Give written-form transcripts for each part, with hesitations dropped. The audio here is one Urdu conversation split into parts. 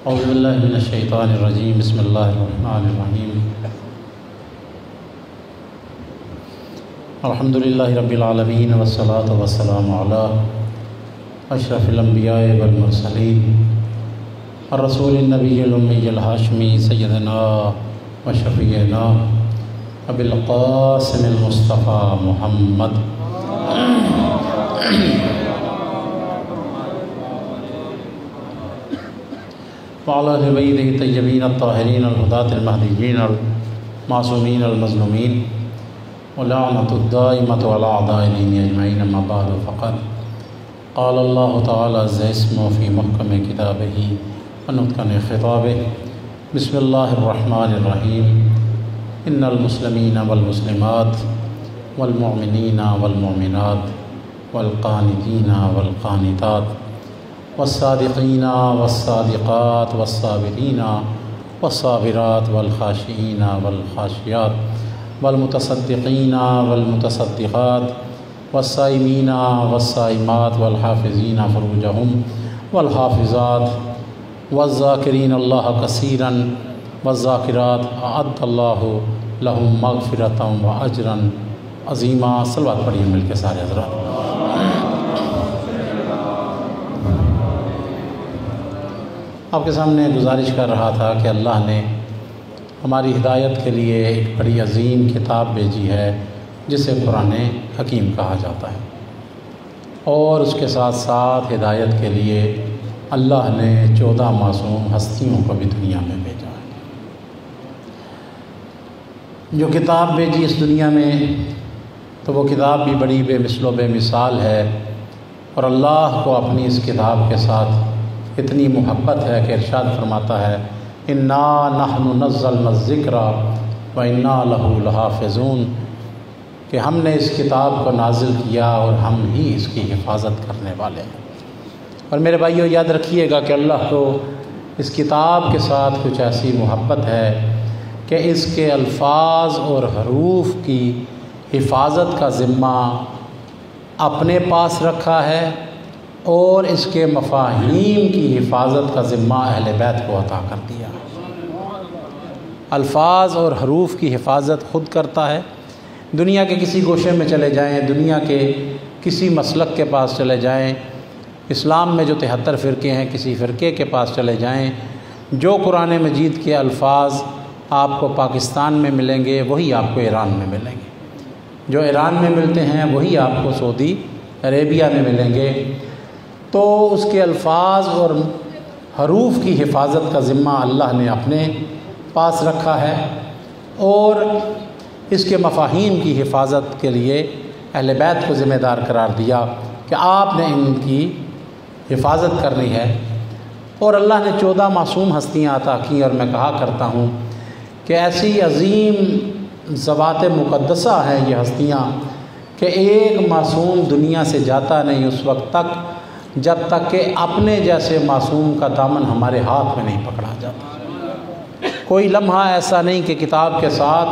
اعوذ باللہ من الشیطان الرجیم بسم اللہ الرحمن الرحیم الحمدللہ رب العالمین والصلاة والسلام علی اشرف الانبیاء والمرسلین الرسول النبی الامی الہاشمی سیدنا و شفیعنا ابی القاسم المصطفیٰ محمد وعلى آل بیتہ الطیبین الطاہرین الہداۃ المہدیین المعصومین المظلومین ولعنۃ الدائمۃ علی اعداء الدین اجمعین اما بعد فقد قال اللہ تعالی عز اسمہ فی محکم کتابہ ونطق خطابہ بسم اللہ الرحمن الرحیم ان المسلمین والمسلمات والمؤمنین والمؤمنات والقانتین والقانتات والصادقین والصادقات والصابرین والصابرات والخاشعین والخاشعات والمتصدقین والمتصدقات والصائمین والصائمات والحافظین فروجہم والحافظات والذاکرین اللہ کثیرا والذاکرات اعد اللہ لہم مغفرۃ واجرا عظیما۔ صلوات پڑھیے مل کے سارے حضرات۔ آپ کے سامنے گزارش کر رہا تھا کہ اللہ نے ہماری ہدایت کے لیے ایک بڑی عظیم کتاب بھیجی ہے جسے قرآن حکیم کہا جاتا ہے، اور اس کے ساتھ ساتھ ہدایت کے لیے اللہ نے 14 معصوم ہستیوں کو بھی دنیا میں بھیجا ہے۔ جو کتاب بھیجی اس دنیا میں تو وہ کتاب بھی بڑی بے مثل و بے مثال ہے، اور اللہ کو اپنی اس کتاب کے ساتھ اتنی محبت ہے کہ ارشاد فرماتا ہے انا نحن نزلنا الذکر وانا لہ لحافظون، کہ ہم نے اس کتاب کو نازل کیا اور ہم ہی اس کی حفاظت کرنے والے ہیں۔ اور میرے بھائیو یاد رکھیے گا کہ اللہ کو اس کتاب کے ساتھ کچھ ایسی محبت ہے کہ اس کے الفاظ اور حروف کی حفاظت کا ذمہ اپنے پاس رکھا ہے، اور اس کے مفاہیم کی حفاظت کا ذمہ اہل بیت کو عطا کر دیا۔ الفاظ اور حروف کی حفاظت خود کرتا ہے۔ دنیا کے کسی گوشے میں چلے جائیں، دنیا کے کسی مسلک کے پاس چلے جائیں، اسلام میں جو 73 فرقے ہیں کسی فرقے کے پاس چلے جائیں، جو قرآن مجید کے الفاظ آپ کو پاکستان میں ملیں گے وہی آپ کو ایران میں ملیں گے، جو ایران میں ملتے ہیں وہی آپ کو سعودی عربیہ میں ملیں گے۔ تو اس کے الفاظ اور حروف کی حفاظت کا ذمہ اللہ نے اپنے پاس رکھا ہے، اور اس کے مفاہیم کی حفاظت کے لیے اہل بیت کو ذمہ دار قرار دیا کہ آپ نے ان کی حفاظت کرنی ہے۔ اور اللہ نے 14 معصوم ہستیاں عطا کیں، اور میں کہا کرتا ہوں کہ ایسی عظیم ذوات مقدسہ ہیں یہ ہستیاں کہ ایک معصوم دنیا سے جاتا نہیں اس وقت تک جب تک کہ اپنے جیسے معصوم کا دامن ہمارے ہاتھ میں نہیں پکڑا جاتا۔ کوئی لمحہ ایسا نہیں کہ کتاب کے ساتھ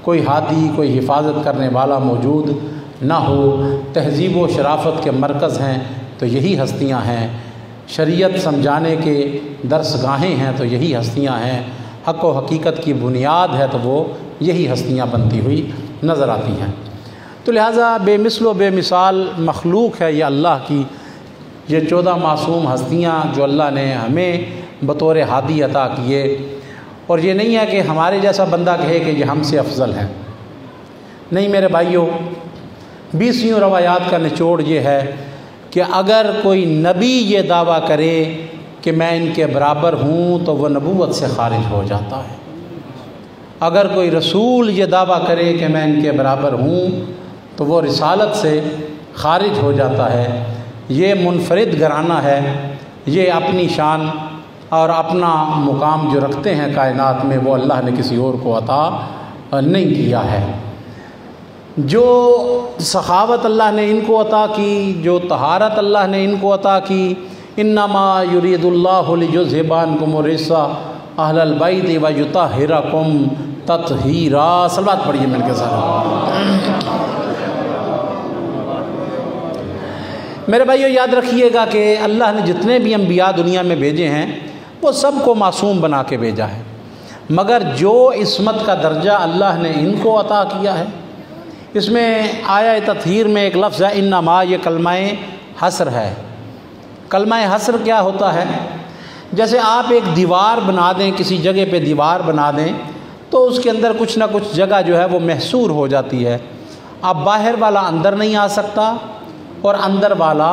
کوئی ہادی، کوئی حفاظت کرنے والا موجود نہ ہو۔ تہذیب و شرافت کے مرکز ہیں تو یہی ہستیاں ہیں، شریعت سمجھانے کے درس گاہیں ہیں تو یہی ہستیاں ہیں، حق و حقیقت کی بنیاد ہے تو وہ یہی ہستیاں بنتی ہوئی نظر آتی ہیں۔ تو لہٰذا بے مثل و بے مثال مخلوق ہے یہ اللہ کی، یہ 14 معصوم ہستیاں جو اللہ نے ہمیں بطور ہادی عطا کیے۔ اور یہ نہیں ہے کہ ہمارے جیسا بندہ کہے کہ یہ ہم سے افضل ہے، نہیں میرے بھائیوں۔ 20 روایات کا نچوڑ یہ ہے کہ اگر کوئی نبی یہ دعویٰ کرے کہ میں ان کے برابر ہوں تو وہ نبوت سے خارج ہو جاتا ہے۔ اگر کوئی رسول یہ دعویٰ کرے کہ میں ان کے برابر ہوں تو وہ رسالت سے خارج ہو جاتا ہے۔ یہ منفرد گھرانہ ہے، یہ اپنی شان اور اپنا مقام جو رکھتے ہیں کائنات میں وہ اللہ نے کسی اور کو عطا نہیں کیا ہے۔ جو سخاوت اللہ نے ان کو عطا کی، جو طہارت اللہ نے ان کو عطا کی، انما یرید اللہ لیذھب عنکم الرجس اہل البیت ویطہرکم تطہیرا۔ صلوات پڑھیے مل کے ساتھ۔ میرے بھائیو یاد رکھیے گا کہ اللہ نے جتنے بھی انبیاء دنیا میں بھیجے ہیں وہ سب کو معصوم بنا کے بھیجا ہے، مگر جو عصمت کا درجہ اللہ نے ان کو عطا کیا ہے، اس میں آیہ تطہیر میں ایک لفظ ہے انما، یہ کلمہ حصر ہے۔ کلمہ حصر کیا ہوتا ہے؟ جیسے آپ ایک دیوار بنا دیں، کسی جگہ پہ دیوار بنا دیں تو اس کے اندر کچھ نہ کچھ جگہ جو ہے وہ محصور ہو جاتی ہے، اب باہر والا اندر نہیں آ سکتا اور اندر والا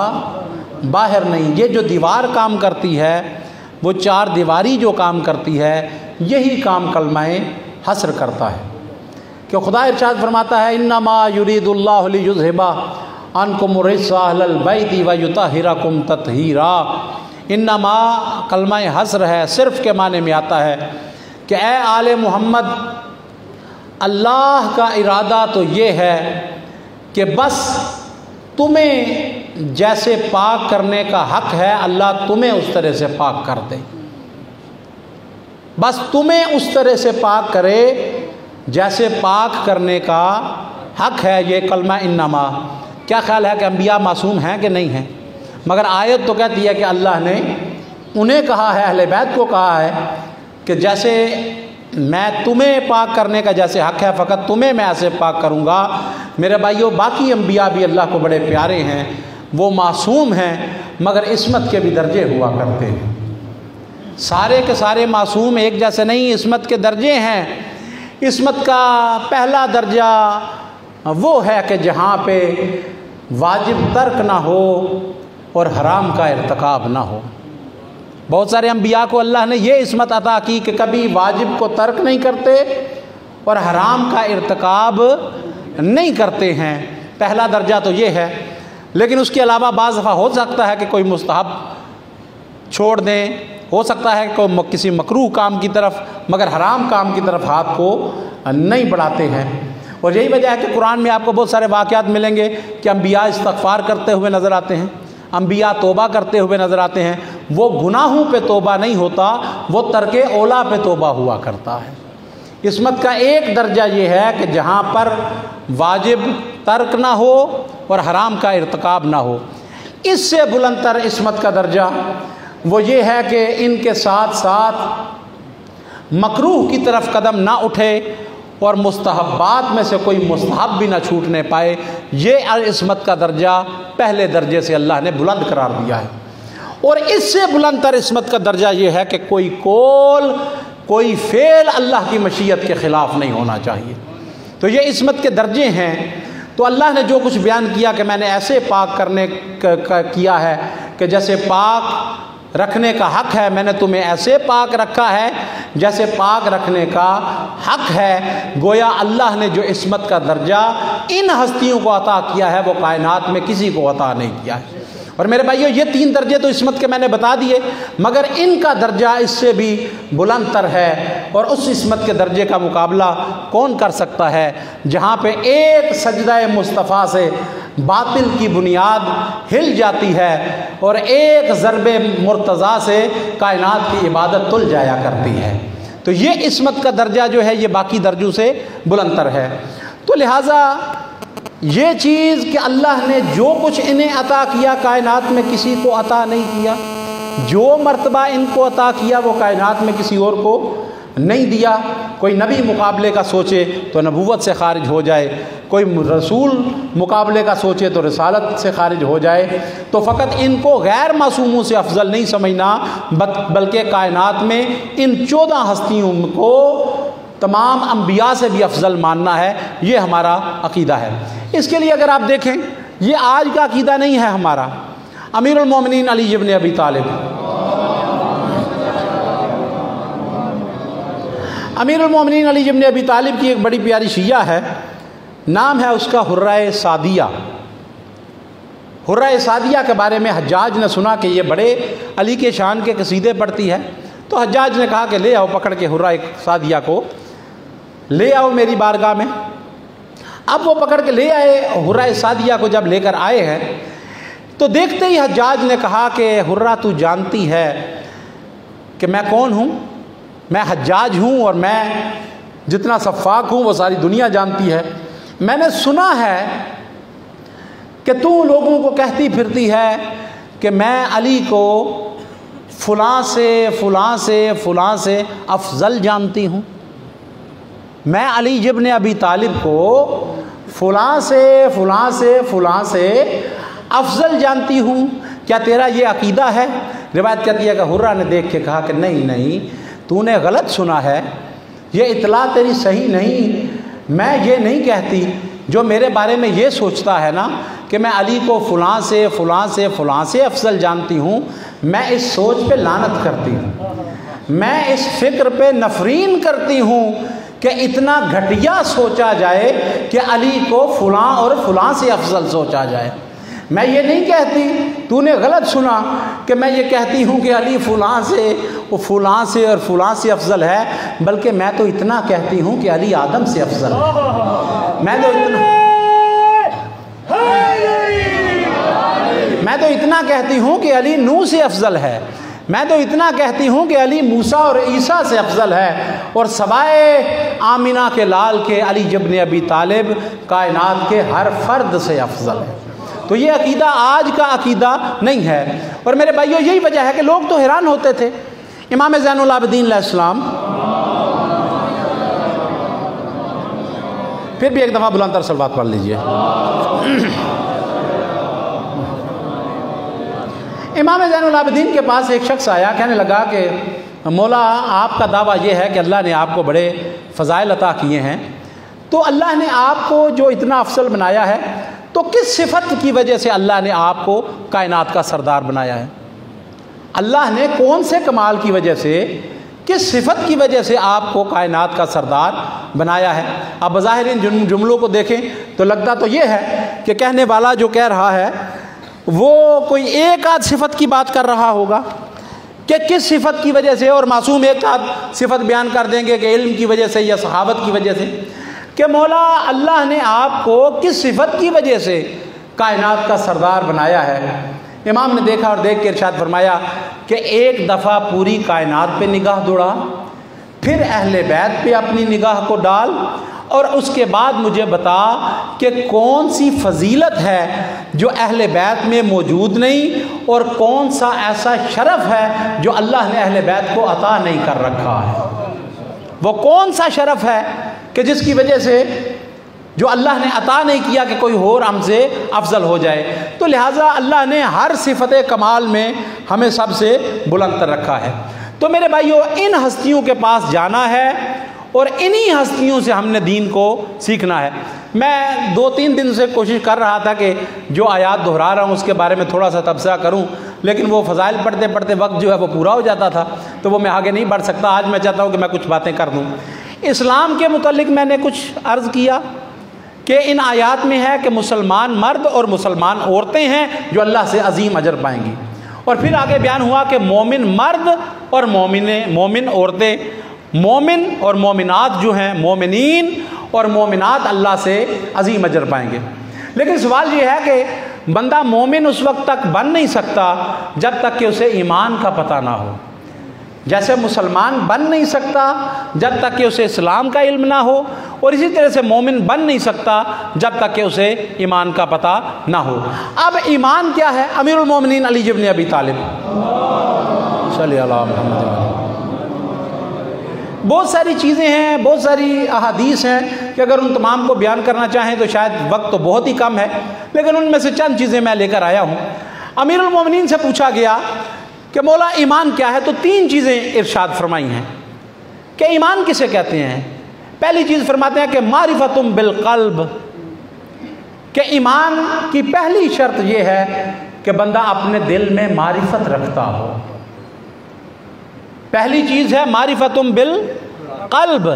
باہر نہیں۔ یہ جو دیوار کام کرتی ہے، وہ چار دیواری جو کام کرتی ہے، یہی کام کلمہ حصر کرتا ہے، کہ خدا ارشاد فرماتا ہے انما یرید اللہ لیذھب عنکم الرجس اہل البیت ویطہرکم تطہیرا۔ انما کلمہ حصر ہے، صرف کے معنی میں آتا ہے کہ اے آل محمد، اللہ کا ارادہ تو یہ ہے کہ بس تمہیں جیسے پاک کرنے کا حق ہے، اللہ تمہیں اس طرح سے پاک کر دے، بس تمہیں اس طرح سے پاک کرے جیسے پاک کرنے کا حق ہے۔ یہ کلمہ انما۔ کیا خیال ہے کہ انبیاء معصوم ہیں کہ نہیں ہیں؟ مگر آیت تو کہتی ہے کہ اللہ نے انہیں کہا ہے، اہل بیت کو کہا ہے کہ جیسے میں تمہیں پاک کرنے کا جیسے حق ہے، فقط تمہیں میں ایسے پاک کروں گا۔ میرے بھائیو، باقی انبیاء بھی اللہ کو بڑے پیارے ہیں، وہ معصوم ہیں، مگر عصمت کے بھی درجے ہوا کرتے ہیں۔ سارے کے سارے معصوم ایک جیسے نہیں، عصمت کے درجے ہیں۔ عصمت کا پہلا درجہ وہ ہے کہ جہاں پہ واجب ترک نہ ہو اور حرام کا ارتکاب نہ ہو۔ بہت سارے انبیاء کو اللہ نے یہ عصمت عطا کی کہ کبھی واجب کو ترک نہیں کرتے اور حرام کا ارتکاب نہیں کرتے ہیں۔ پہلا درجہ تو یہ ہے، لیکن اس کے علاوہ بعض دفعہ ہو سکتا ہے کہ کوئی مستحب چھوڑ دیں، ہو سکتا ہے کہ کسی مکروہ کام کی طرف، مگر حرام کام کی طرف ہاتھ کو نہیں بڑھاتے ہیں۔ اور یہی وجہ ہے کہ قرآن میں آپ کو بہت سارے واقعات ملیں گے کہ انبیاء استغفار کرتے ہوئے نظر آتے ہیں، انبیاء توبہ کرتے ہوئے نظر آتے ہیں۔ وہ گناہوں پہ توبہ نہیں ہوتا، وہ ترک اولا پہ توبہ ہوا کرتا ہے۔ عصمت کا ایک درجہ یہ ہے کہ جہاں پر واجب ترک نہ ہو اور حرام کا ارتکاب نہ ہو۔ اس سے بلند تر عصمت کا درجہ وہ یہ ہے کہ ان کے ساتھ ساتھ مکروہ کی طرف قدم نہ اٹھے اور مستحبات میں سے کوئی مستحب بھی نہ چھوٹنے پائے۔ یہ عصمت کا درجہ پہلے درجے سے اللہ نے بلند قرار دیا ہے۔ اور اس سے بلند تر عصمت کا درجہ یہ ہے کہ کوئی قول، کوئی فعل اللہ کی مشیت کے خلاف نہیں ہونا چاہیے۔ تو یہ عصمت کے درجے ہیں۔ تو اللہ نے جو کچھ بیان کیا کہ میں نے ایسے پاک کرنے کا کیا ہے کہ جیسے پاک رکھنے کا حق ہے، میں نے تمہیں ایسے پاک رکھا ہے جیسے پاک رکھنے کا حق ہے۔ گویا اللہ نے جو عصمت کا درجہ ان ہستیوں کو عطا کیا ہے، وہ کائنات میں کسی کو عطا نہیں کیا ہے۔ اور میرے بھائیو، یہ تین درجے تو عصمت کے میں نے بتا دیے، مگر ان کا درجہ اس سے بھی بلند تر ہے۔ اور اس عصمت کے درجے کا مقابلہ کون کر سکتا ہے جہاں پہ ایک سجدہ مصطفیٰ سے باطل کی بنیاد ہل جاتی ہے اور ایک ضرب مرتضیٰ سے کائنات کی عبادت تل جایا کرتی ہے۔ تو یہ عصمت کا درجہ جو ہے یہ باقی درجوں سے بلند تر ہے۔ تو لہٰذا یہ چیز کہ اللہ نے جو کچھ انہیں عطا کیا کائنات میں کسی کو عطا نہیں کیا، جو مرتبہ ان کو عطا کیا وہ کائنات میں کسی اور کو نہیں دیا۔ کوئی نبی مقابلے کا سوچے تو نبوت سے خارج ہو جائے، کوئی رسول مقابلے کا سوچے تو رسالت سے خارج ہو جائے۔ تو فقط ان کو غیر معصوموں سے افضل نہیں سمجھنا، بلکہ کائنات میں ان 14 ہستیوں کو تمام انبیاء سے بھی افضل ماننا ہے۔ یہ ہمارا عقیدہ ہے۔ اس کے لیے اگر آپ دیکھیں، یہ آج کا عقیدہ نہیں ہے ہمارا۔ امیر المومنین علی ابن ابی طالب، امیر المومنین علی ابن ابی طالب کی ایک بڑی پیاری شیعہ ہے، نام ہے اس کا حرہ سعدیہ۔ حرہ سعدیہ کے بارے میں حجاج نے سنا کہ یہ بڑے علی کے شان کے قصیدے پڑھتی ہے، تو حجاج نے کہا کہ لے آؤ، پکڑ کے حرہ سعدیہ کو لے آؤ میری بارگاہ میں۔ اب وہ پکڑ کے لے آئے، حرہ سعدیہ کو جب لے کر آئے ہیں تو دیکھتے ہی حجاج نے کہا کہ حرہ تو جانتی ہے کہ میں کون ہوں؟ میں حجاج ہوں، اور میں جتنا سفاک ہوں وہ ساری دنیا جانتی ہے۔ میں نے سنا ہے کہ تو لوگوں کو کہتی پھرتی ہے کہ میں علی کو فلاں سے فلاں سے فلاں سے افضل جانتی ہوں، میں علی ابن ابی طالب کو فلاں سے فلاں سے فلاں سے افضل جانتی ہوں، کیا تیرا یہ عقیدہ ہے؟ روایت کہتی ہے کہ حرہ نے دیکھ کے کہا کہ نہیں، تو نے غلط سنا ہے، یہ اطلاع تیری صحیح نہیں، میں یہ نہیں کہتی، جو میرے بارے میں یہ سوچتا ہے نا کہ میں علی کو فلاں سے فلاں سے فلاں سے افضل جانتی ہوں، میں اس سوچ پہ لعنت کرتی ہوں، میں اس فکر پہ نفرین کرتی ہوں کہ اتنا گھٹیا سوچا جائے کہ علی کو فلاں اور فلاں سے افضل سوچا جائے۔ میں یہ نہیں کہتی تو نے غلط سنا کہ میں یہ کہتی ہوں کہ علی فلاں سے وہ فلاں سے اور فلاں سے افضل ہے، بلکہ میں تو اتنا کہتی ہوں کہ علی آدم سے افضل ہے، میں تو اتنا کہتی ہوں کہ علی نوح سے افضل ہے، میں تو اتنا کہتی ہوں کہ علی موسیٰ اور عیسیٰ سے افضل ہے، اور سوائے آمنہ کے لال کے علی ابن ابی طالب کائنات کے ہر فرد سے افضل ہے۔ تو یہ عقیدہ آج کا عقیدہ نہیں ہے، اور میرے بھائیو یہی وجہ ہے کہ لوگ تو حیران ہوتے تھے۔ امام زین العابدین علیہ السلام، پھر بھی ایک دفعہ بلند تر صلوات پڑھ لیجئے۔ امام زین العابدین کے پاس ایک شخص آیا، کہنے لگا کہ مولا آپ کا دعویٰ یہ ہے کہ اللہ نے آپ کو بڑے فضائل عطا کیے ہیں، تو اللہ نے آپ کو جو اتنا افضل بنایا ہے تو کس صفت کی وجہ سے اللہ نے آپ کو کائنات کا سردار بنایا ہے؟ اللہ نے کون سے کمال کی وجہ سے، کس صفت کی وجہ سے آپ کو کائنات کا سردار بنایا ہے؟ آپ بظاہر ان جملوں کو دیکھیں تو لگتا تو یہ ہے کہ کہنے والا جو کہہ رہا ہے وہ کوئی ایک آدھ صفت کی بات کر رہا ہوگا کہ کس صفت کی وجہ سے، اور معصوم ایک آدھ صفت بیان کر دیں گے کہ علم کی وجہ سے یا صحابت کی وجہ سے، کہ مولا اللہ نے آپ کو کس صفت کی وجہ سے کائنات کا سردار بنایا ہے؟ امام نے دیکھا اور دیکھ کے ارشاد فرمایا کہ ایک دفعہ پوری کائنات پہ نگاہ دوڑا، پھر اہل بیت پہ اپنی نگاہ کو ڈال، اور اس کے بعد مجھے بتا کہ کون سی فضیلت ہے جو اہل بیت میں موجود نہیں، اور کون سا ایسا شرف ہے جو اللہ نے اہل بیت کو عطا نہیں کر رکھا ہے۔ وہ کون سا شرف ہے کہ جس کی وجہ سے جو اللہ نے عطا نہیں کیا کہ کوئی اور ہم سے افضل ہو جائے؟ تو لہٰذا اللہ نے ہر صفت کمال میں ہمیں سب سے بلند تر رکھا ہے۔ تو میرے بھائیو ان ہستیوں کے پاس جانا ہے اور انہی ہستیوں سے ہم نے دین کو سیکھنا ہے۔ میں 2-3 دن سے کوشش کر رہا تھا کہ جو آیات دہرا رہا ہوں اس کے بارے میں تھوڑا سا تبصرہ کروں، لیکن وہ فضائل پڑھتے پڑھتے وقت جو ہے وہ پورا ہو جاتا تھا، تو وہ میں آگے نہیں بڑھ سکتا۔ آج میں چاہتا ہوں کہ میں کچھ باتیں کر دوں۔ اسلام کے متعلق میں نے کچھ عرض کیا کہ ان آیات میں ہے کہ مسلمان مرد اور مسلمان عورتیں ہیں جو اللہ سے عظیم اجر پائیں گی، اور پھر آگے بیان ہوا کہ مومن مرد اور مومن عورتیں، مومن اور مومنات جو ہیں، مومنین اور مومنات اللہ سے عظیم اجر پائیں گے۔ لیکن سوال یہ ہے کہ بندہ مومن اس وقت تک بن نہیں سکتا جب تک کہ اسے ایمان کا پتہ نہ ہو، جیسے مسلمان بن نہیں سکتا جب تک کہ اسے اسلام کا علم نہ ہو، اور اسی طرح سے مومن بن نہیں سکتا جب تک کہ اسے ایمان کا پتہ نہ ہو۔ اب ایمان کیا ہے؟ امیر المومنین علی ابن ابی طالب صلی اللہ علیہ وسلم۔ بہت ساری چیزیں ہیں، بہت ساری احادیث ہیں کہ اگر ان تمام کو بیان کرنا چاہیں تو شاید وقت تو بہت ہی کم ہے، لیکن ان میں سے چند چیزیں میں لے کر آیا ہوں۔ امیر المومنین سے پوچھا گیا کہ مولا ایمان کیا ہے، تو 3 چیزیں ارشاد فرمائی ہیں کہ ایمان کسے کہتے ہیں۔ پہلی چیز فرماتے ہیں کہ معرفت بالقلب، کہ ایمان کی پہلی شرط یہ ہے کہ بندہ اپنے دل میں معرفت رکھتا ہو۔ پہلی چیز ہے معرفت بالقلب،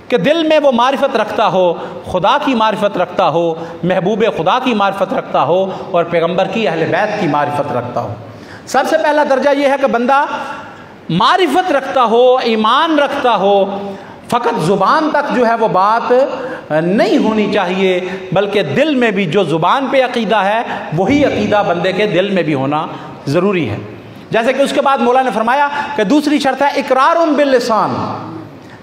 کہ دل میں وہ معرفت رکھتا ہو، خدا کی معرفت رکھتا ہو، محبوب خدا کی معرفت رکھتا ہو، اور پیغمبر کی، اہل بیت کی معرفت رکھتا ہو۔ سب سے پہلا درجہ یہ ہے کہ بندہ معرفت رکھتا ہو، ایمان رکھتا ہو، فقط زبان تک جو ہے وہ بات نہیں ہونی چاہیے، بلکہ دل میں بھی جو زبان پہ عقیدہ ہے وہی عقیدہ بندے کے دل میں بھی ہونا ضروری ہے۔ جیسے کہ اس کے بعد مولا نے فرمایا کہ دوسری شرط ہے اقرار باللسان۔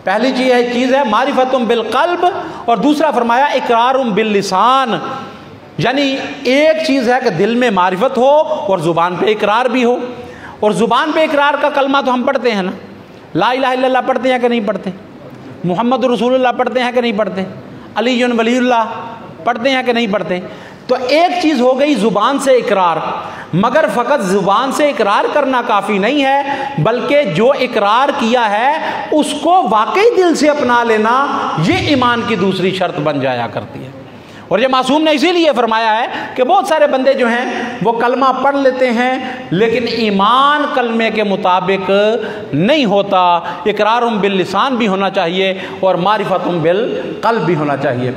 پہلی چیز ہے معرفت بالقلب، اور دوسرا فرمایا اقرار باللسان، یعنی ایک چیز ہے کہ دل میں معرفت ہو اور زبان پہ اقرار بھی ہو، اور زبان پہ اقرار کا کلمہ تو ہم پڑھتے ہیں نا، لا الہ الا اللہ پڑھتے ہیں کہ نہیں پڑھتے؟ محمد رسول اللہ پڑھتے ہیں کہ نہیں پڑھتے؟ علی ولی اللہ پڑھتے ہیں کہ نہیں پڑھتے؟ تو ایک چیز ہو گئی زبان سے اقرار، مگر فقط زبان سے اقرار کرنا کافی نہیں ہے، بلکہ جو اقرار کیا ہے اس کو واقعی دل سے اپنا لینا، یہ ایمان کی دوسری شرط بن جایا کرتی ہے۔ اور یہ معصوم نے اسی لیے فرمایا ہے کہ بہت سارے بندے جو ہیں وہ کلمہ پڑھ لیتے ہیں لیکن ایمان کلمے کے مطابق نہیں ہوتا۔ اقرارم باللسان بھی ہونا چاہیے اور معرفتم بالقلب بھی ہونا چاہیے،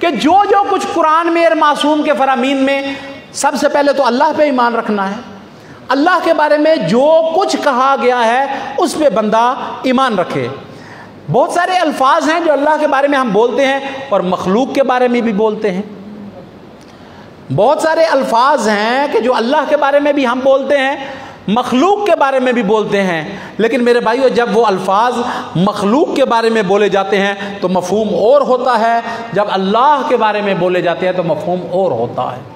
کہ جو کچھ قرآن میں اور معصوم کے فرامین میں، سب سے پہلے تو اللہ پہ ایمان رکھنا ہے۔ اللہ کے بارے میں جو کچھ کہا گیا ہے اس پہ بندہ ایمان رکھے۔ بہت سارے الفاظ ہیں جو اللہ کے بارے میں ہم بولتے ہیں اور مخلوق کے بارے میں بھی بولتے ہیں۔ بہت سارے الفاظ ہیں کہ جو اللہ کے بارے میں بھی ہم بولتے ہیں، مخلوق کے بارے میں بھی بولتے ہیں، لیکن میرے بھائیو جب وہ الفاظ مخلوق کے بارے میں بولے جاتے ہیں تو مفہوم اور ہوتا ہے، جب اللہ کے بارے میں بولے جاتے ہیں تو مفہوم اور ہوتا ہے۔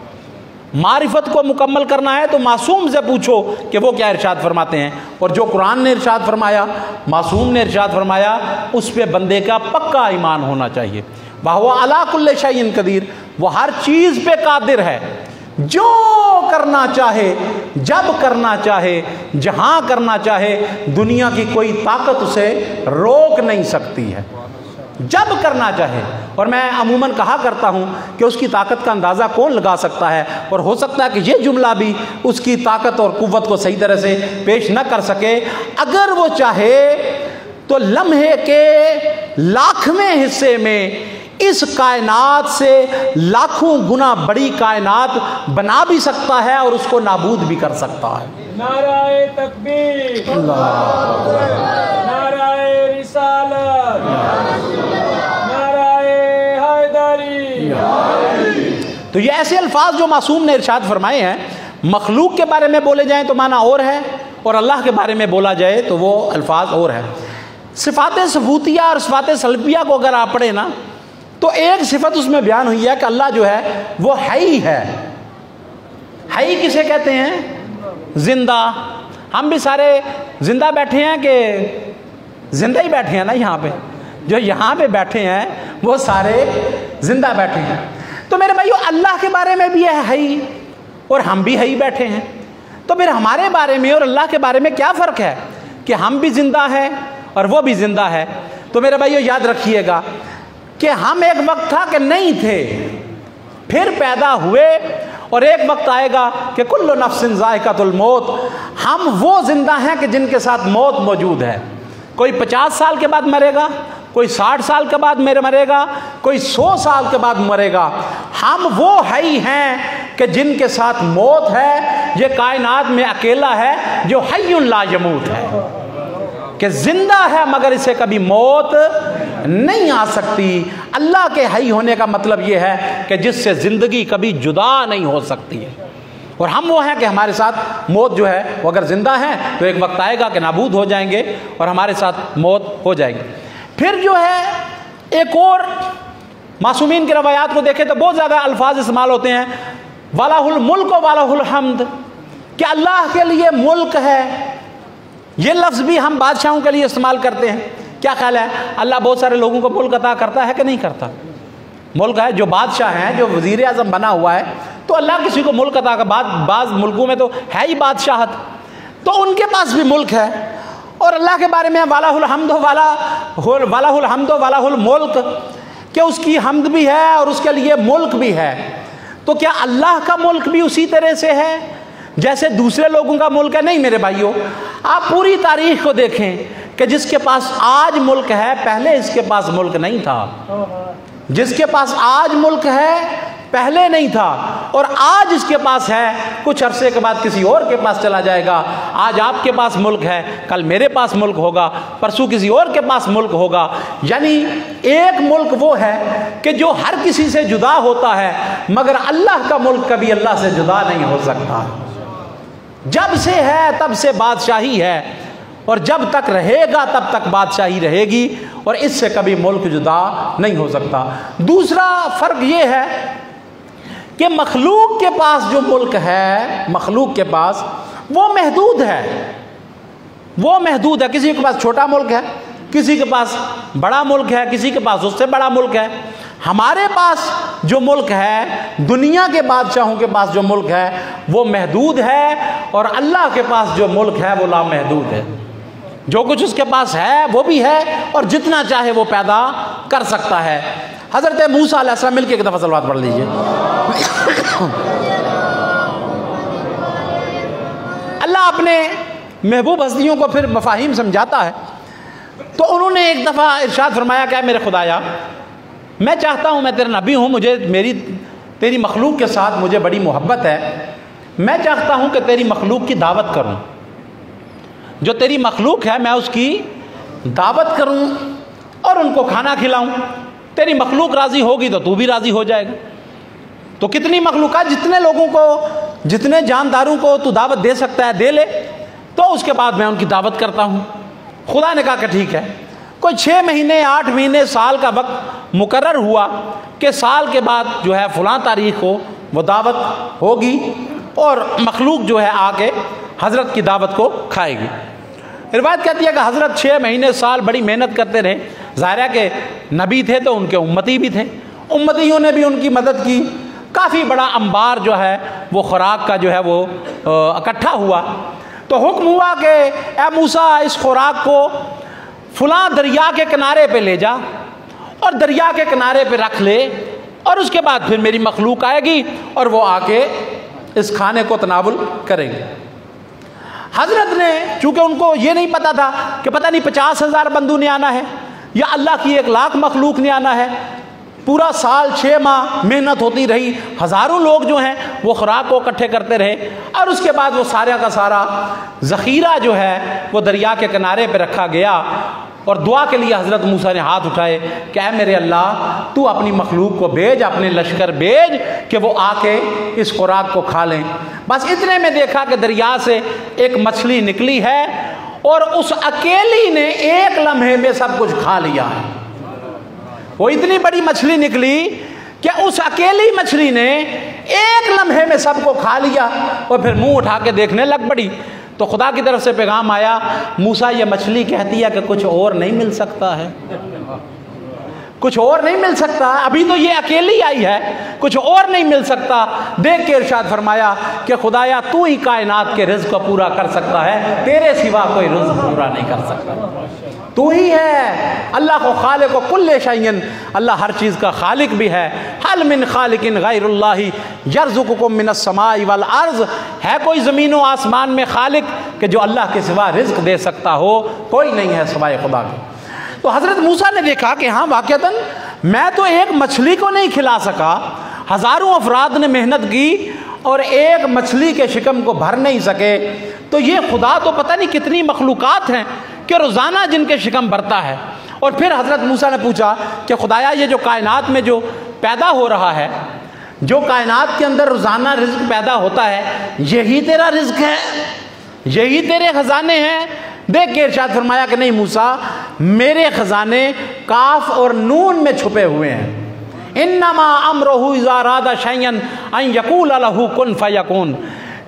معرفت کو مکمل کرنا ہے تو معصوم سے پوچھو کہ وہ کیا ارشاد فرماتے ہیں، اور جو قرآن نے ارشاد فرمایا، معصوم نے ارشاد فرمایا، اس پہ بندے کا پکا ایمان ہونا چاہیے۔ وَهُوَ عَلَىٰ كُلِّ شَيْءٍ قدیر، وہ ہر چیز پہ قادر ہے، جو کرنا چاہے، جب کرنا چاہے، جہاں کرنا چاہے، دنیا کی کوئی طاقت اسے روک نہیں سکتی ہے، جب کرنا چاہے۔ اور میں عموماً کہا کرتا ہوں کہ اس کی طاقت کا اندازہ کون لگا سکتا ہے، اور ہو سکتا ہے کہ یہ جملہ بھی اس کی طاقت اور قوت کو صحیح طرح سے پیش نہ کر سکے۔ اگر وہ چاہے تو لمحے کے لاکھویں حصے میں اس کائنات سے لاکھوں گنا بڑی کائنات بنا بھی سکتا ہے اور اس کو نابود بھی کر سکتا ہے۔ نعرہ تکبیر، نعرہ رسالت، نعرہ حیدری۔ تو یہ ایسے الفاظ جو معصوم نے ارشاد فرمائے ہیں، مخلوق کے بارے میں بولے جائیں تو معنی اور ہے، اور اللہ کے بارے میں بولا جائے تو وہ الفاظ اور ہے۔ صفات ثبوتیہ اور صفات سلبیہ کو اگر آپ پڑھیں نا تو ایک صفت اس میں بیان ہوئی ہے کہ اللہ جو ہے وہ حی ہے۔ حی کسے کہتے ہیں؟ زندہ۔ ہم بھی سارے زندہ بیٹھے ہیں کہ زندہ ہی بیٹھے ہیں نا؟ یہاں پہ جو یہاں پہ بیٹھے ہیں وہ سارے زندہ بیٹھے ہیں۔ تو میرے بھائیو اللہ کے بارے میں بھی ہے حی، اور ہم بھی حی بیٹھے ہیں، تو پھر ہمارے بارے میں اور اللہ کے بارے میں کیا فرق ہے کہ ہم بھی زندہ ہیں اور وہ بھی زندہ ہے؟ تو میرے بھائیو یاد رکھیے گا کہ ہم ایک وقت تھا کہ نہیں تھے، پھر پیدا ہوئے، اور ایک وقت آئے گا کہ کل نفس ذائقۃ الموت۔ ہم وہ زندہ ہیں کہ جن کے ساتھ موت موجود ہے۔ کوئی 50 سال کے بعد مرے گا، کوئی 60 سال کے بعد مرے گا، کوئی 100 سال کے بعد مرے گا۔ ہم وہ حی ہیں کہ جن کے ساتھ موت ہے۔ یہ کائنات میں اکیلا ہے جو حی لا یموت ہے، کہ زندہ ہے مگر اسے کبھی موت نہیں آ سکتی۔ اللہ کے حی ہونے کا مطلب یہ ہے کہ جس سے زندگی کبھی جدا نہیں ہو سکتی ہے، اور ہم وہ ہیں کہ ہمارے ساتھ موت جو ہے وہ اگر زندہ ہیں تو ایک وقت آئے گا کہ نابود ہو جائیں گے اور ہمارے ساتھ موت ہو جائے گی۔ پھر جو ہے ایک اور معصومین کی روایات کو دیکھیں تو بہت زیادہ الفاظ استعمال ہوتے ہیں، وَلَهُ الْمُلْكُ وَلَهُ الْحَمْدُ، کہ اللہ کے لیے ملک ہے۔ یہ لفظ بھی ہم بادشاہوں کے لیے استعمال کرتے ہیں۔ کیا خیال ہے اللہ بہت سارے لوگوں کو ملک عطا کرتا ہے کہ نہیں کرتا؟ ملک ہے، جو بادشاہ ہیں، جو وزیر اعظم بنا ہوا ہے، تو اللہ کسی کو ملک عطا کا، بعض ملکوں میں تو ہے ہی بادشاہت، تو ان کے پاس بھی ملک ہے۔ اور اللہ کے بارے میں وَلَهُ الْحَمْدُ وَلَهُ الْحَمْدُ وَلَهُ الْمُلْكُ، کہ اس کی حمد بھی ہے اور اس کے لیے ملک بھی ہے۔ تو کیا اللہ کا ملک بھی اسی طرح سے ہے جیسے دوسرے لوگوں کا ملک ہے؟ نہیں میرے بھائیوں، آپ پوری تاریخ کو دیکھیں کہ جس کے پاس آج ملک ہے پہلے اس کے پاس ملک نہیں تھا، جس کے پاس آج ملک ہے پہلے نہیں تھا، اور آج اس کے پاس ہے کچھ عرصے کے بعد کسی اور کے پاس چلا جائے گا۔ آج آپ کے پاس ملک ہے، کل میرے پاس ملک ہوگا، پرسوں کسی اور کے پاس ملک ہوگا۔ یعنی ایک ملک وہ ہے کہ جو ہر کسی سے جدا ہوتا ہے، مگر اللہ کا ملک کبھی اللہ سے جدا نہیں ہو سکتا۔ جب سے ہے تب سے بادشاہی ہے، اور جب تک رہے گا تب تک بادشاہی رہے گی، اور اس سے کبھی ملک جدا نہیں ہو سکتا۔ دوسرا فرق یہ ہے کہ مخلوق کے پاس جو ملک ہے، مخلوق کے پاس وہ محدود ہے، وہ محدود ہے۔ کسی کے پاس چھوٹا ملک ہے، کسی کے پاس بڑا ملک ہے، کسی کے پاس اس سے بڑا ملک ہے۔ ہمارے پاس جو ملک ہے، دنیا کے بادشاہوں کے پاس جو ملک ہے وہ محدود ہے، اور اللہ کے پاس جو ملک ہے وہ لامحدود ہے۔ جو کچھ اس کے پاس ہے وہ بھی ہے، اور جتنا چاہے وہ پیدا کر سکتا ہے۔ حضرت موسیٰ علیہ السلام، مل کے ایک دفعہ صلوات پڑھ لیجئے۔ اللہ اپنے محبوب ہستیوں کو پھر مفاہیم سمجھاتا ہے، تو انہوں نے ایک دفعہ ارشاد فرمایا کہ میرے خدایا، میں چاہتا ہوں، میں تیرا نبی ہوں، مجھے تیری مخلوق کے ساتھ مجھے بڑی محبت ہے، میں چاہتا ہوں کہ تیری مخلوق کی دعوت کروں، جو تیری مخلوق ہے میں اس کی دعوت کروں اور ان کو کھانا کھلاؤں۔ تیری مخلوق راضی ہوگی تو بھی راضی ہو جائے گا۔ تو کتنی مخلوقات، جتنے لوگوں کو، جتنے جانداروں کو تو دعوت دے سکتا ہے دے لے، تو اس کے بعد میں ان کی دعوت کرتا ہوں۔ خدا نے کہا کہ ٹھیک ہے۔ کوئی 6 مہینے 8 مہینے سال کا وقت مقرر ہوا کہ سال کے بعد جو ہے فلاں تاریخ کو وہ دعوت ہوگی، اور مخلوق جو ہے آ کے حضرت کی دعوت کو کھائے گی۔ روایت کہتی ہے کہ حضرت 6 مہینے سال بڑی محنت کرتے رہے۔ ظاہر ہے کہ نبی تھے تو ان کے امتی بھی تھے، امتیوں نے بھی ان کی مدد کی۔ کافی بڑا انبار جو ہے وہ خوراک کا جو ہے وہ اکٹھا ہوا۔ تو حکم ہوا کہ اے موسیٰ، اس خوراک کو فلاں دریا کے کنارے پہ لے جا اور دریا کے کنارے پہ رکھ لے، اور اس کے بعد پھر میری مخلوق آئے گی اور وہ آ کے اس کھانے کو تناول کرے گی۔ حضرت نے، چونکہ ان کو یہ نہیں پتا تھا کہ پتہ نہیں 50,000 بندوں نے آنا ہے یا اللہ کی 1,00,000 مخلوق نے آنا ہے، پورا سال 6 ماہ محنت ہوتی رہی، ہزاروں لوگ جو ہیں وہ خوراک کو اکٹھے کرتے رہے، اور اس کے بعد وہ سارا کا سارا ذخیرہ جو ہے وہ دریا کے کنارے پہ رکھا گیا، اور دعا کے لیے حضرت موسیٰ نے ہاتھ اٹھائے کہ اے میرے اللہ، تو اپنی مخلوق کو بھیج، اپنے لشکر بھیج کہ وہ آ کے اس خوراک کو کھا لیں۔ بس اتنے میں دیکھا کہ دریا سے ایک مچھلی نکلی ہے، اور اس اکیلی نے 1 لمحے میں سب کچھ کھا لیا ہے۔ وہ اتنی بڑی مچھلی نکلی کہ اس اکیلی مچھلی نے 1 لمحے میں سب کو کھا لیا، اور پھر منہ اٹھا کے دیکھنے لگ پڑی۔ تو خدا کی طرف سے پیغام آیا، موسیٰ یہ مچھلی کہتی ہے کہ کچھ اور نہیں مل سکتا ہے، کچھ اور نہیں مل سکتا، ابھی تو یہ اکیلی آئی ہے، کچھ اور نہیں مل سکتا۔ دیکھ کے ارشاد فرمایا کہ خدایا، تو ہی کائنات کے رزق کو پورا کر سکتا ہے، تیرے سوا کوئی رزق پورا نہیں کر سکتا، تو ہی ہے۔ اللہ کو خالق و کل شیء، اللہ ہر چیز کا خالق بھی ہے۔ حل من خالق غیر اللہ یرزقکم من السماء والارض، ہے کوئی زمین و آسمان میں خالق کہ جو اللہ کے سوا رزق دے سکتا ہو؟ کوئی نہیں ہے سوائے خدا کے۔ تو حضرت موسیٰ نے دیکھا کہ ہاں واقعتاً میں تو ایک مچھلی کو نہیں کھلا سکا، ہزاروں افراد نے محنت کی اور ایک مچھلی کے شکم کو بھر نہیں سکے، تو یہ خدا تو پتہ نہیں کتنی مخلوقات ہیں کہ روزانہ جن کے شکم بھرتا ہے۔ اور پھر حضرت موسیٰ نے پوچھا کہ خدایا، یہ جو کائنات میں جو پیدا ہو رہا ہے، جو کائنات کے اندر روزانہ رزق پیدا ہوتا ہے، یہی تیرا رزق ہے، یہی تیرے خزانے ہیں؟ دیکھ کے ارشاد فرمایا کہ نہیں موسیٰ، میرے خزانے کاف اور نون میں چھپے ہوئے ہیں۔ انما امرہ اذا اراد شیئا ان یقول لہ کن فیکون،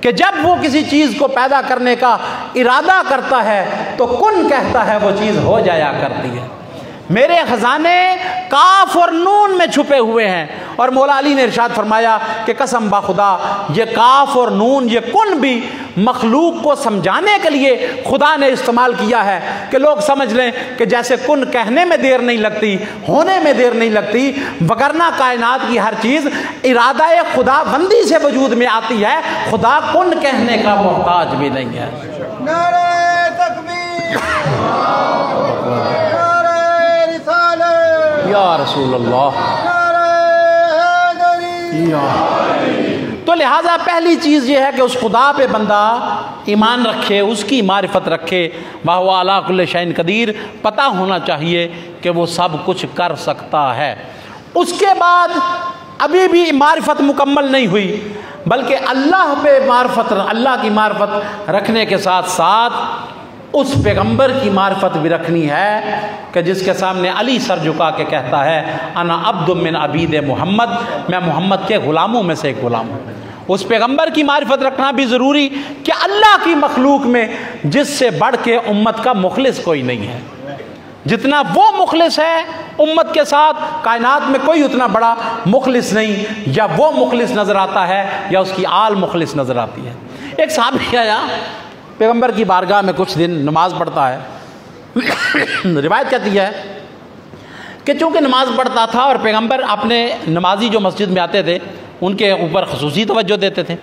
کہ جب وہ کسی چیز کو پیدا کرنے کا ارادہ کرتا ہے تو کن کہتا ہے، وہ چیز ہو جایا کرتی ہے۔ میرے خزانے کاف اور نون میں چھپے ہوئے ہیں۔ اور مولا علی نے ارشاد فرمایا کہ قسم بخدا، یہ کاف اور نون، یہ کن بھی مخلوق کو سمجھانے کے لیے خدا نے استعمال کیا ہے، کہ لوگ سمجھ لیں کہ جیسے کن کہنے میں دیر نہیں لگتی، ہونے میں دیر نہیں لگتی، وگرنہ کائنات کی ہر چیز ارادہ خدا بندی سے وجود میں آتی ہے، خدا کن کہنے کا محتاج بھی نہیں ہے۔ نعرہ تکبیر، یا رسول اللہ، تو لہٰذا پہلی چیز یہ ہے کہ اس خدا پہ بندہ ایمان رکھے، اس کی معرفت رکھے، وَهُوَ عَلَىٰ كُلِّ شَيْءٍ قَدِيرٌ، پتہ ہونا چاہیے کہ وہ سب کچھ کر سکتا ہے۔ اس کے بعد ابھی بھی معرفت مکمل نہیں ہوئی، بلکہ اللہ پہ معرفت، اللہ کی معرفت رکھنے کے ساتھ ساتھ اس پیغمبر کی معرفت بھی رکھنی ہے کہ جس کے سامنے علی سر جھکا کے کہتا ہے انا عبد من عبید محمد، میں محمد کے غلاموں میں سے ایک غلام ہوں۔ اس پیغمبر کی معرفت رکھنا بھی ضروری کہ اللہ کی مخلوق میں جس سے بڑھ کے امت کا مخلص کوئی نہیں ہے. جتنا وہ مخلص ہے امت کے ساتھ، کائنات میں کوئی اتنا بڑا مخلص نہیں. یا وہ مخلص نظر آتا ہے یا اس کی آل مخلص نظر آتی ہے. ایک صحابی آیا پیغمبر کی بارگاہ میں، کچھ دن نماز پڑھتا ہے. روایت کہتی ہے کہ چونکہ نماز پڑھتا تھا اور پیغمبر اپنے نمازی جو مسجد میں آتے تھے ان کے اوپر خصوصی توجہ دیتے تھے.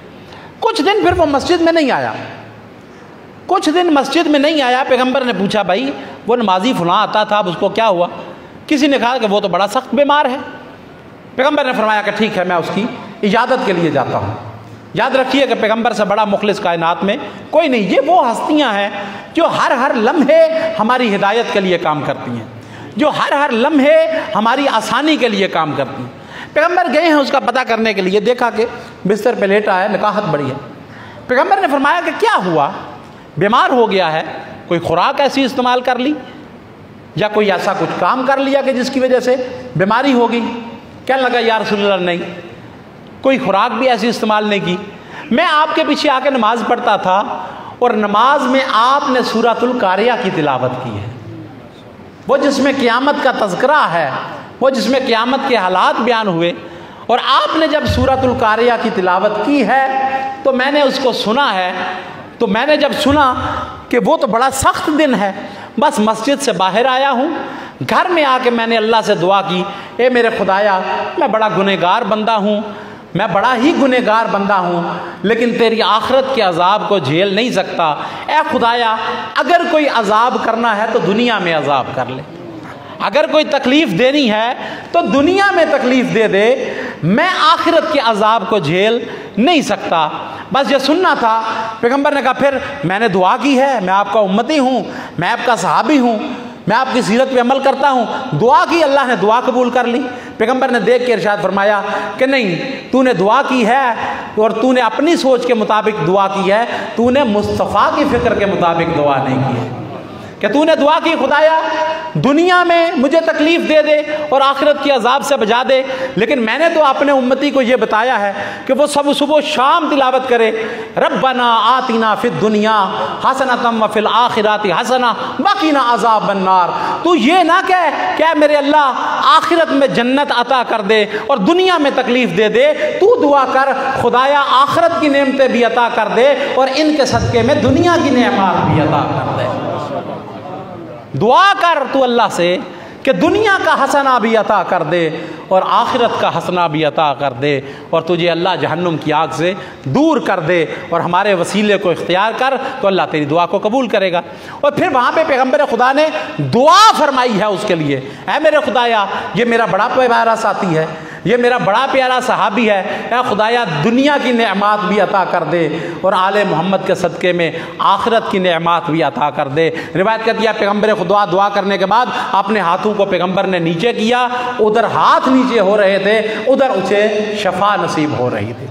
کچھ دن پھر وہ مسجد میں نہیں آیا. پیغمبر نے پوچھا بھائی وہ نمازی فلاں آتا تھا، اب اس کو کیا ہوا؟ کسی نے کہا کہ وہ تو بڑا سخت بیمار ہے. پیغمبر نے فرمایا کہ ٹھیک ہے میں اس کی عیادت کے لیے جاتا ہوں. یاد رکھیے کہ پیغمبر سے بڑا مخلص کائنات میں کوئی نہیں. یہ وہ ہستیاں ہیں جو ہر لمحے ہماری ہدایت کے لیے کام کرتی ہیں، جو ہر لمحے ہماری آسانی کے لیے کام کرتی ہیں. پیغمبر گئے ہیں اس کا پتہ کرنے کے لیے، دیکھا کہ بستر پہ لیٹا ہے، نکاحت بڑی ہے. پیغمبر نے فرمایا کہ کیا ہوا؟ بیمار ہو گیا ہے، کوئی خوراک ایسی استعمال کر لی یا کوئی ایسا کچھ کام کر لیا کہ جس کی وجہ سے بیماری ہو گئی؟ کہنے لگا یا رسول اللہ نہیں، کوئی خوراک بھی ایسی استعمال نہیں کی. میں آپ کے پیچھے آ کے نماز پڑھتا تھا اور نماز میں آپ نے سورۃ القاریہ کی تلاوت کی ہے، وہ جس میں قیامت کا تذکرہ ہے، وہ جس میں قیامت کے حالات بیان ہوئے. اور آپ نے جب سورۃ القاریہ کی تلاوت کی ہے تو میں نے اس کو سنا ہے. تو میں نے جب سنا کہ وہ تو بڑا سخت دن ہے، بس مسجد سے باہر آیا ہوں، گھر میں آ کے میں نے اللہ سے دعا کی، اے میرے خدایا میں بڑا گنہگار بندہ ہوں، میں بڑا ہی گنہگار بندہ ہوں، لیکن تیری آخرت کے عذاب کو جھیل نہیں سکتا. اے خدایا اگر کوئی عذاب کرنا ہے تو دنیا میں عذاب کر لے، اگر کوئی تکلیف دینی ہے تو دنیا میں تکلیف دے دے، میں آخرت کے عذاب کو جھیل نہیں سکتا. بس یہ سننا تھا. پیغمبر نے کہا پھر میں نے دعا کی ہے، میں آپ کا امتی ہوں، میں آپ کا صحابی ہوں، میں آپ کی سیرت پہ عمل کرتا ہوں. دعا کی، اللہ نے دعا قبول کر لی. پیغمبر نے دیکھ کے ارشاد فرمایا کہ نہیں، تو نے دعا کی ہے اور تو نے اپنی سوچ کے مطابق دعا کی ہے، تو نے مصطفیٰ کی فکر کے مطابق دعا نہیں کی ہے. کہ تو نے دعا کی خدایا دنیا میں مجھے تکلیف دے دے اور آخرت کی عذاب سے بچا دے، لیکن میں نے تو اپنے امتی کو یہ بتایا ہے کہ وہ سب صبح شام تلاوت کرے ربنا آتنا فی الدنیا حسنۃ وفی الآخرۃ حسنہ وقنا عذاب النار. تو یہ نہ کہہ کہ اے میرے اللہ آخرت میں جنت عطا کر دے اور دنیا میں تکلیف دے دے. تو دعا کر خدایا آخرت کی نعمتیں بھی عطا کر دے اور ان کے صدقے میں دنیا کی نعمات بھی عطا کر دے. دعا کر تو اللہ سے کہ دنیا کا حسنہ بھی عطا کر دے اور آخرت کا حسنہ بھی عطا کر دے، اور تجھے اللہ جہنم کی آگ سے دور کر دے اور ہمارے وسیلے کو اختیار کر تو اللہ تیری دعا کو قبول کرے گا. اور پھر وہاں پہ پیغمبر خدا نے دعا فرمائی ہے اس کے لیے، اے میرے خدایا یہ میرا بڑا پیارا ساتھی ہے، یہ میرا بڑا پیارا صحابی ہے، اے خدایا دنیا کی نعمات بھی عطا کر دے اور آل محمد کے صدقے میں آخرت کی نعمات بھی عطا کر دے. روایت کرتی ہے پیغمبر خدا دعا کرنے کے بعد اپنے ہاتھوں کو پیغمبر نے نیچے کیا، ادھر ہاتھ نیچے ہو رہے تھے، ادھر اسے شفا نصیب ہو رہی تھی.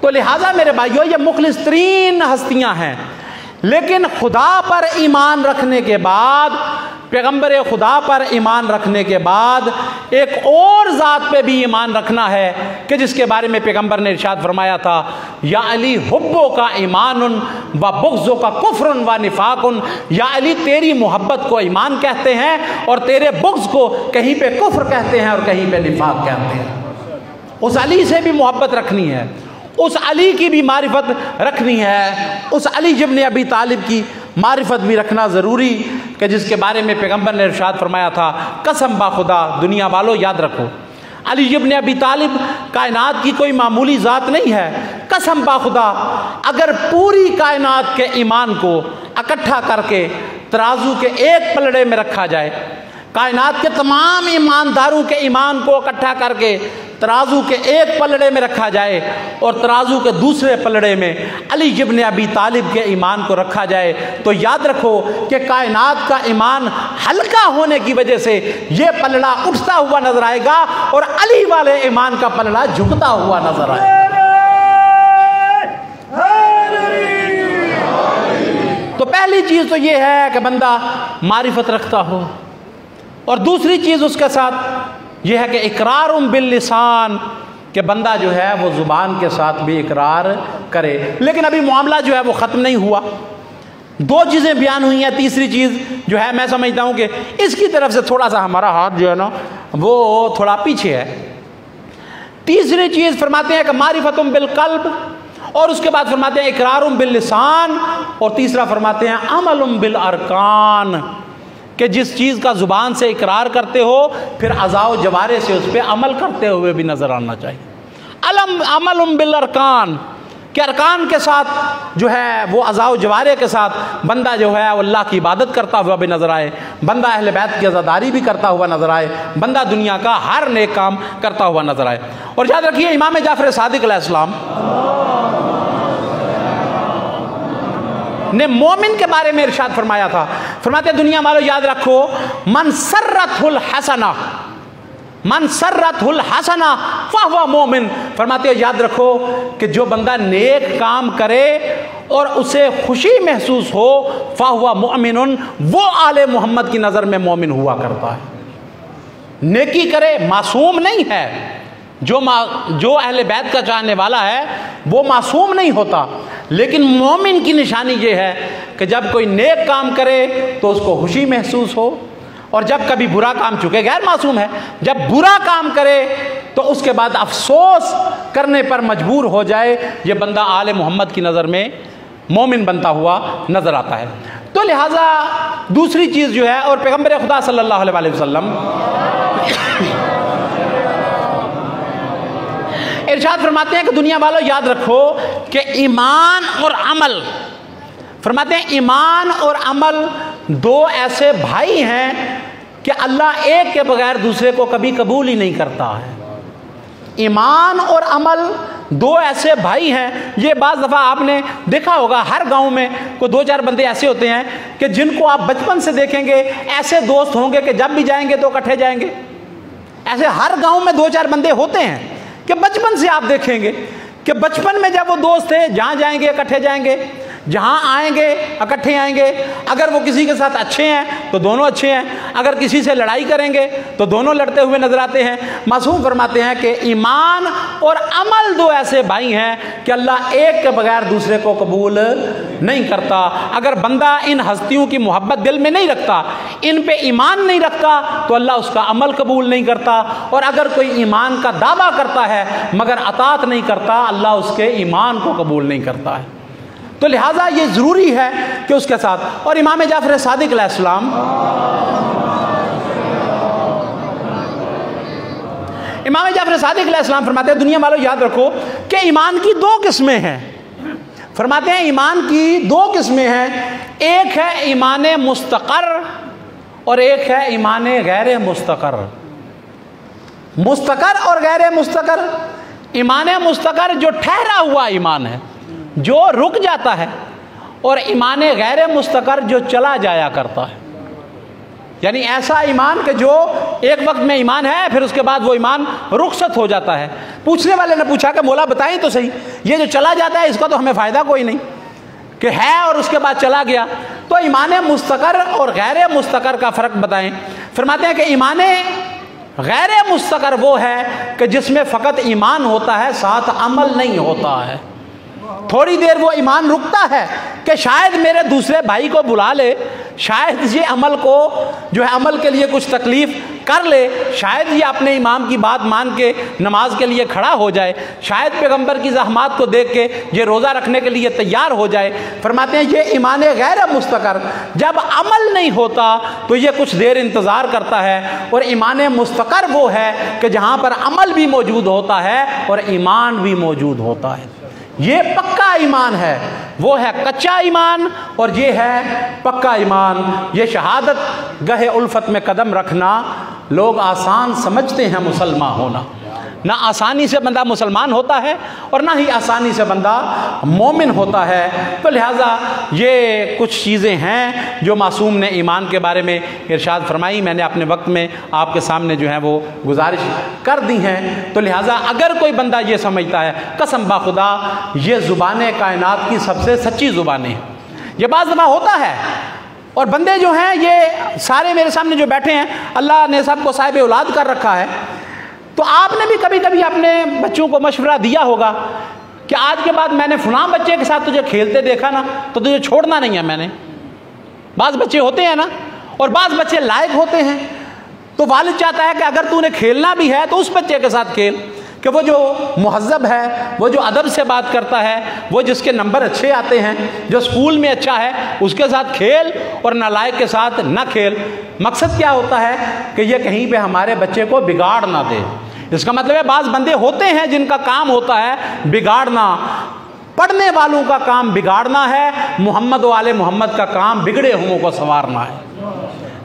تو لہٰذا میرے بھائیو یہ مخلص ترین ہستیاں ہیں، لیکن خدا پر ایمان رکھنے کے بعد، پیغمبر خدا پر ایمان رکھنے کے بعد ایک اور ذات پہ بھی ایمان رکھنا ہے کہ جس کے بارے میں پیغمبر نے ارشاد فرمایا تھا یا علی حبو کا ایمان و بغضو کا کفر و نفاق. یا علی تیری محبت کو ایمان کہتے ہیں اور تیرے بغض کو کہیں پہ کفر کہتے ہیں اور کہیں پہ نفاق کہتے ہیں. اس علی سے بھی محبت رکھنی ہے، اس علی کی بھی معرفت رکھنی ہے، اس علی ابن ابی طالب کی معرفت بھی رکھنا ضروری کہ جس کے بارے میں پیغمبر نے ارشاد فرمایا تھا قسم با خدا دنیا والو یاد رکھو علی ابن ابی طالب کائنات کی کوئی معمولی ذات نہیں ہے. قسم با خدا اگر پوری کائنات کے ایمان کو اکٹھا کر کے ترازو کے ایک پلڑے میں رکھا جائے، کائنات کے تمام ایمانداروں کے ایمان کو اکٹھا کر کے ترازو کے ایک پلڑے میں رکھا جائے اور ترازو کے دوسرے پلڑے میں علی ابن ابی طالب کے ایمان کو رکھا جائے، تو یاد رکھو کہ کائنات کا ایمان ہلکا ہونے کی وجہ سے یہ پلڑا اٹھتا ہوا نظر آئے گا اور علی والے ایمان کا پلڑا جھکتا ہوا نظر آئے گا. تو پہلی چیز تو یہ ہے کہ بندہ معرفت رکھتا ہو، اور دوسری چیز اس کے ساتھ یہ ہے کہ اقرار باللسان کہ بندہ جو ہے وہ زبان کے ساتھ بھی اقرار کرے. لیکن ابھی معاملہ جو ہے وہ ختم نہیں ہوا. 2 چیزیں بیان ہوئی ہیں. تیسری چیز جو ہے میں سمجھتا ہوں کہ اس کی طرف سے تھوڑا سا ہمارا ہاتھ جو ہے نا وہ تھوڑا پیچھے ہے. تیسری چیز فرماتے ہیں کہ معرفت بالقلب، اور اس کے بعد فرماتے ہیں اقرار باللسان، اور تیسرا فرماتے ہیں عمل بالارکان، کہ جس چیز کا زبان سے اقرار کرتے ہو پھر اعضاء و جوارح سے اس پہ عمل کرتے ہوئے بھی نظر آنا چاہیے. عمل بالارکان، کہ ارکان کے ساتھ جو ہے وہ اعضاء و جوارح کے ساتھ بندہ جو ہے وہ اللہ کی عبادت کرتا ہوا بھی نظر آئے، بندہ اہل بیت کی عزاداری بھی کرتا ہوا نظر آئے، بندہ دنیا کا ہر نیک کام کرتا ہوا نظر آئے. اور یاد رکھیے امام جعفر صادق علیہ السلام نے مومن کے بارے میں ارشاد فرمایا تھا. فرماتے دنیا والوں یاد رکھو، من سرتہ الحسنہ، من سرتہ الحسنہ فہو مومن. فرماتے یاد رکھو کہ جو بندہ نیک کام کرے اور اسے خوشی محسوس ہو فہو مؤمن، وہ آل محمد کی نظر میں مومن ہوا کرتا ہے. نیکی کرے، معصوم نہیں ہے. جو اہل بیت کا چاہنے والا ہے وہ معصوم نہیں ہوتا، لیکن مومن کی نشانی یہ ہے کہ جب کوئی نیک کام کرے تو اس کو خوشی محسوس ہو، اور جب کبھی برا کام، چکے غیر معصوم ہے، جب برا کام کرے تو اس کے بعد افسوس کرنے پر مجبور ہو جائے. یہ بندہ آل محمد کی نظر میں مومن بنتا ہوا نظر آتا ہے. تو لہٰذا دوسری چیز جو ہے، اور پیغمبر خدا صلی اللہ علیہ وسلم ارشاد فرماتے ہیں کہ دنیا والوں یاد رکھو کہ ایمان اور عمل، فرماتے ہیں ایمان اور عمل 2 ایسے بھائی ہیں کہ اللہ ایک کے بغیر دوسرے کو کبھی قبول ہی نہیں کرتا ہے. ایمان اور عمل 2 ایسے بھائی ہیں. یہ بعض دفعہ آپ نے دیکھا ہوگا ہر گاؤں میں کوئی 2-4 بندے ایسے ہوتے ہیں کہ جن کو آپ بچپن سے دیکھیں گے، ایسے دوست ہوں گے کہ جب بھی جائیں گے تو اکٹھے جائیں گے. ایسے ہر گاؤں میں 2-4 بندے ہوتے ہیں کہ بچپن سے آپ دیکھیں گے کہ بچپن میں جب وہ دوست تھے جہاں جائیں گے اکٹھے جائیں گے، جہاں آئیں گے اکٹھے آئیں گے. اگر وہ کسی کے ساتھ اچھے ہیں تو دونوں اچھے ہیں، اگر کسی سے لڑائی کریں گے تو دونوں لڑتے ہوئے نظر آتے ہیں. معصوم فرماتے ہیں کہ ایمان اور عمل 2 ایسے بھائی ہیں کہ اللہ ایک کے بغیر دوسرے کو قبول نہیں کرتا. اگر بندہ ان ہستیوں کی محبت دل میں نہیں رکھتا، ان پہ ایمان نہیں رکھتا، تو اللہ اس کا عمل قبول نہیں کرتا. اور اگر کوئی ایمان کا دعویٰ کرتا ہے مگر اطاعت نہیں کرتا، اللہ اس کے ایمان کو قبول نہیں کرتا ہے. تو لہٰذا یہ ضروری ہے کہ اس کے ساتھ. اور امام جعفر صادق علیہ السلام فرماتے ہیں دنیا والوں یاد رکھو کہ ایمان کی 2 قسمیں ہیں. فرماتے ہیں ایمان کی 2 قسمیں ہیں. ایک ہے ایمان مستقر اور ایک ہے ایمان غیر مستقر. مستقر اور غیر مستقر. ایمان مستقر جو ٹھہرا ہوا ایمان ہے، جو رک جاتا ہے، اور ایمان غیر مستقر جو چلا جایا کرتا ہے. یعنی ایسا ایمان کہ جو ایک وقت میں ایمان ہے پھر اس کے بعد وہ ایمان رخصت ہو جاتا ہے. پوچھنے والے نے پوچھا کہ مولا بتائیں تو صحیح، یہ جو چلا جاتا ہے اس کا تو ہمیں فائدہ کوئی نہیں، کہ ہے اور اس کے بعد چلا گیا. تو ایمان مستقر اور غیر مستقر کا فرق بتائیں. فرماتے ہیں کہ ایمان غیر مستقر وہ ہے کہ جس میں فقط ایمان ہوتا ہے، ساتھ عمل نہیں ہوتا ہے. تھوڑی دیر وہ ایمان رکتا ہے کہ شاید میرے دوسرے بھائی کو بلا لے، شاید یہ عمل کو جو ہے عمل کے لیے کچھ تکلیف کر لے، شاید یہ اپنے امام کی بات مان کے نماز کے لیے کھڑا ہو جائے، شاید پیغمبر کی زحمات کو دیکھ کے یہ روزہ رکھنے کے لیے تیار ہو جائے. فرماتے ہیں یہ ایمان غیر مستقر، جب عمل نہیں ہوتا تو یہ کچھ دیر انتظار کرتا ہے. اور ایمان مستقر وہ ہے کہ جہاں پر عمل بھی موجود ہوتا ہے اور ایمان بھی موجود ہوتا ہے. یہ پکا ایمان ہے، وہ ہے کچا ایمان، اور یہ ہے پکا ایمان. یہ شہادت گہے الفت میں قدم رکھنا لوگ آسان سمجھتے ہیں مسلمان ہونا. نہ آسانی سے بندہ مسلمان ہوتا ہے اور نہ ہی آسانی سے بندہ مومن ہوتا ہے. تو لہٰذا یہ کچھ چیزیں ہیں جو معصوم نے ایمان کے بارے میں ارشاد فرمائی. میں نے اپنے وقت میں آپ کے سامنے جو ہے وہ گزارش کر دی ہیں. تو لہٰذا اگر کوئی بندہ یہ سمجھتا ہے، قسم باخدا یہ زبان کائنات کی سب سے سچی زبانیں ہیں. یہ بعض دفعہ ہوتا ہے اور بندے جو ہیں یہ سارے میرے سامنے جو بیٹھے ہیں اللہ نے سب کو صاحب اولاد کر رکھا ہے. تو آپ نے بھی کبھی کبھی اپنے بچوں کو مشورہ دیا ہوگا کہ آج کے بعد میں نے فلاں بچے کے ساتھ تجھے کھیلتے دیکھا نا تو تجھے چھوڑنا نہیں ہے میں نے. بعض بچے ہوتے ہیں نا، اور بعض بچے لائق ہوتے ہیں، تو والد چاہتا ہے کہ اگر تو نے کھیلنا بھی ہے تو اس بچے کے ساتھ کھیل کہ وہ جو مہذب ہے، وہ جو ادب سے بات کرتا ہے، وہ جس کے نمبر اچھے آتے ہیں، جو اسکول میں اچھا ہے، اس کے ساتھ کھیل اور نالائق کے ساتھ نہ کھیل. مقصد کیا ہوتا ہے کہ یہ کہیں پہ ہمارے بچے کو بگاڑ نہ دے. اس کا مطلب ہے بعض بندے ہوتے ہیں جن کا کام ہوتا ہے بگاڑنا. پڑھنے والوں کا کام بگاڑنا ہے، محمد و آل محمد کا کام بگڑے ہوں کو سنوارنا ہے.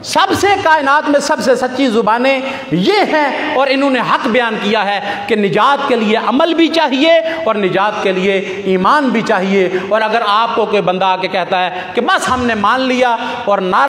سب سے کائنات میں سب سے سچی زبانیں یہ ہیں، اور انہوں نے حق بیان کیا ہے کہ نجات کے لیے عمل بھی چاہیے اور نجات کے لیے ایمان بھی چاہیے. اور اگر آپ کو کوئی بندہ آ کے کہتا ہے کہ بس ہم نے مان لیا اور نہ